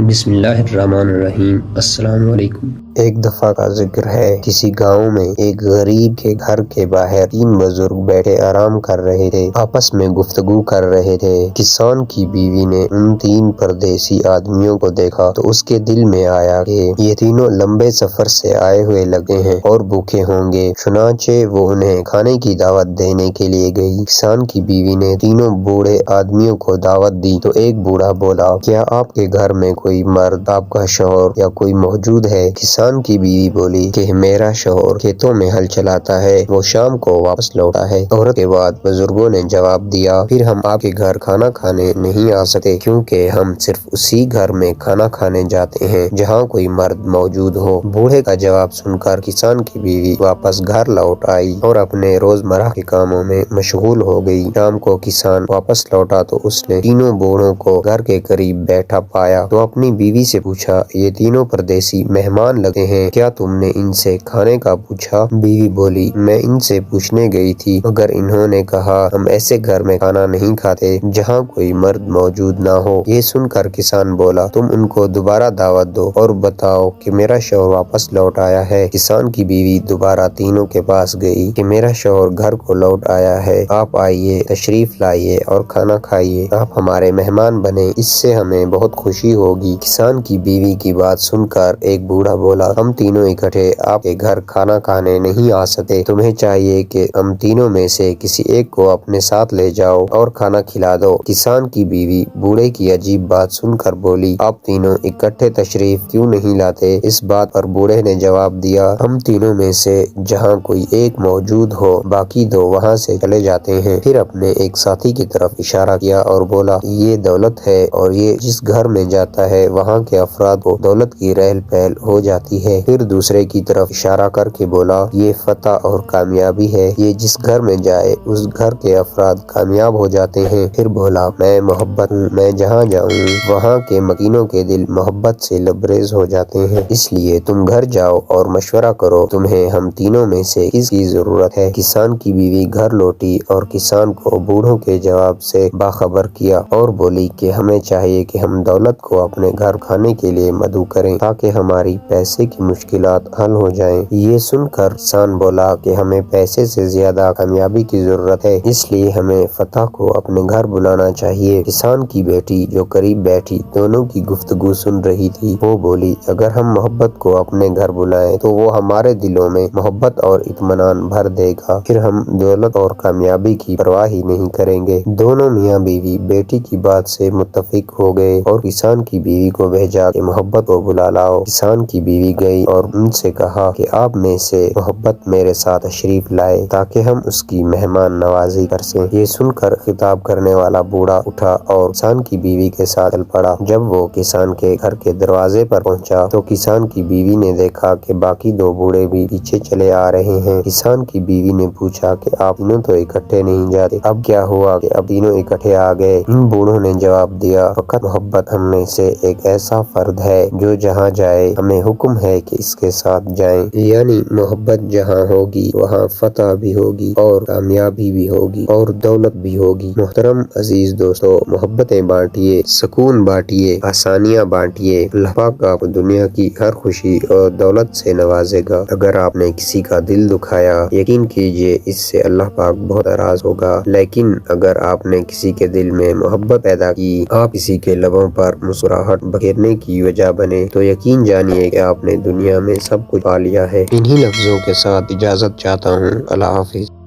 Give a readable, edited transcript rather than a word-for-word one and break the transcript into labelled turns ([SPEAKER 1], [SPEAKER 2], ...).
[SPEAKER 1] بسم اللہ الرحمن الرحیم۔ السلام علیکم۔
[SPEAKER 2] ایک دفعہ کا ذکر ہے، کسی گاؤں میں ایک غریب کے گھر کے باہر تین بزرگ بیٹھے آرام کر رہے تھے، آپس میں گفتگو کر رہے تھے۔ کسان کی بیوی نے ان تین پردیسی آدمیوں کو دیکھا تو اس کے دل میں آیا کہ یہ تینوں لمبے سفر سے آئے ہوئے لگے ہیں اور بھوکے ہوں گے، چنانچہ وہ انہیں کھانے کی دعوت دینے کے لیے گئی۔ کسان کی بیوی نے تینوں بوڑھے آدمیوں کو دعوت دی تو ایک بوڑھا بولا، کیا آپ کے گھر میں کوئی مرد، آپ کا شوہر یا کوئی موجود ہے؟ کسان کی بیوی بولی کہ میرا شوہر کھیتوں میں ہل چلاتا ہے، وہ شام کو واپس لوٹا ہے۔ عورت کے بعد بزرگوں نے جواب دیا، پھر ہم آپ کے گھر کھانا کھانے نہیں آ سکتے، کیونکہ ہم صرف اسی گھر میں کھانا کھانے جاتے ہیں جہاں کوئی مرد موجود ہو۔ بوڑھے کا جواب سن کر کسان کی بیوی واپس گھر لوٹ آئی اور اپنے روزمرہ کے کاموں میں مشغول ہو گئی۔ شام کو کسان واپس لوٹا تو اس نے تینوں بوڑھوں کو گھر کے قریب بیٹھا پایا تو اپنی بیوی سے پوچھا، یہ تینوں پردیسی مہمان لگے ہیں، کیا تم نے ان سے کھانے کا پوچھا؟ بیوی بولی، میں ان سے پوچھنے گئی تھی مگر انہوں نے کہا ہم ایسے گھر میں کھانا نہیں کھاتے جہاں کوئی مرد موجود نہ ہو۔ یہ سن کر کسان بولا، تم ان کو دوبارہ دعوت دو اور بتاؤ کہ میرا شوہر واپس لوٹ آیا ہے۔ کسان کی بیوی دوبارہ تینوں کے پاس گئی کہ میرا شوہر گھر کو لوٹ آیا ہے، آپ آئیے، تشریف لائیے اور کھانا کھائیے، آپ ہمارے مہمان بنے، اس سے ہمیں بہت خوشی ہوگی۔ کسان کی بیوی کی بات سن کر ایک بوڑھا بولا، ہم تینوں اکٹھے آپ کے گھر کھانا کھانے نہیں آ سکتے، تمہیں چاہیے کہ ہم تینوں میں سے کسی ایک کو اپنے ساتھ لے جاؤ اور کھانا کھلا دو۔ کسان کی بیوی بوڑھے کی عجیب بات سن کر بولی، آپ تینوں اکٹھے تشریف کیوں نہیں لاتے؟ اس بات پر بوڑھے نے جواب دیا، ہم تینوں میں سے جہاں کوئی ایک موجود ہو باقی دو وہاں سے چلے جاتے ہیں۔ پھر اپنے ایک ساتھی کی طرف اشارہ کیا اور بولا، یہ دولت ہے اور یہ جس گھر میں جاتا ہے وہاں کے افراد کو دولت کی رہل پہل ہو جاتی ہے۔ پھر دوسرے کی طرف اشارہ کر کے بولا، یہ فتح اور کامیابی ہے، یہ جس گھر میں جائے اس گھر کے افراد کامیاب ہو جاتے ہیں۔ پھر بولا، میں محبت ہوں، میں جہاں جاؤں وہاں کے مکینوں کے دل محبت سے لبریز ہو جاتے ہیں، اس لیے تم گھر جاؤ اور مشورہ کرو، تمہیں ہم تینوں میں سے کس کی ضرورت ہے؟ کسان کی بیوی گھر لوٹی اور کسان کو بوڑھوں کے جواب سے باخبر کیا اور بولی کہ ہمیں چاہیے کہ ہم دولت کو اپنے گھر کھانے کے لیے مدعو کریں تاکہ ہماری پیسے کی مشکلات حل ہو جائیں۔ یہ سن کر کسان بولا کہ ہمیں پیسے سے زیادہ کامیابی کی ضرورت ہے، اس لیے ہمیں فتح کو اپنے گھر بلانا چاہیے۔ کسان کی بیٹی جو قریب بیٹھی دونوں کی گفتگو سن رہی تھی، وہ بولی، اگر ہم محبت کو اپنے گھر بلائیں تو وہ ہمارے دلوں میں محبت اور اطمینان بھر دے گا، پھر ہم دولت اور کامیابی کی پرواہ ہی نہیں کریں گے۔ دونوں میاں بیوی بیٹی کی بات سے متفق ہو گئے اور کسان کی بیوی کو بھیجا کہ محبت کو بلا لاؤ۔ کسان کی بیوی گئی اور ان سے کہا کہ آپ میں سے محبت میرے ساتھ تشریف لائے تاکہ ہم اس کی مہمان نوازی کر سیں۔ یہ سن کر خطاب کرنے والا بوڑھا اٹھا اور کسان کی بیوی کے ساتھ چل پڑا۔ جب وہ کسان کے گھر کے دروازے پر پہنچا تو کسان کی بیوی نے دیکھا کہ باقی دو بوڑھے بھی پیچھے چلے آ رہے ہیں۔ کسان کی بیوی نے پوچھا کہ آپ تینوں تو اکٹھے نہیں جاتے، اب کیا ہوا کہ اب تینوں اکٹھے آ گئے؟ ان بوڑھوں نے جواب دیا، فقط محبت ہم میں سے ایک ایسا فرد ہے جو جہاں جائے ہمیں حکم ہے کہ اس کے ساتھ جائیں، یعنی محبت جہاں ہوگی وہاں فتح بھی ہوگی اور کامیابی بھی ہوگی اور دولت بھی ہوگی۔ محترم عزیز دوستو، محبتیں بانٹیے، سکون بانٹیے، آسانیاں بانٹیے، اللہ پاک آپ کو دنیا کی ہر خوشی اور دولت سے نوازے گا۔ اگر آپ نے کسی کا دل دکھایا، یقین کیجئے اس سے اللہ پاک بہت ناراض ہوگا، لیکن اگر آپ نے کسی کے دل میں محبت پیدا کی، آپ کسی کے لبوں پر مسکراہٹ بکھیرنے کی وجہ بنے، تو یقین جانیے کہ آپ نے دنیا میں سب کچھ پا لیا ہے۔ انہی لفظوں کے ساتھ اجازت چاہتا ہوں، اللہ حافظ۔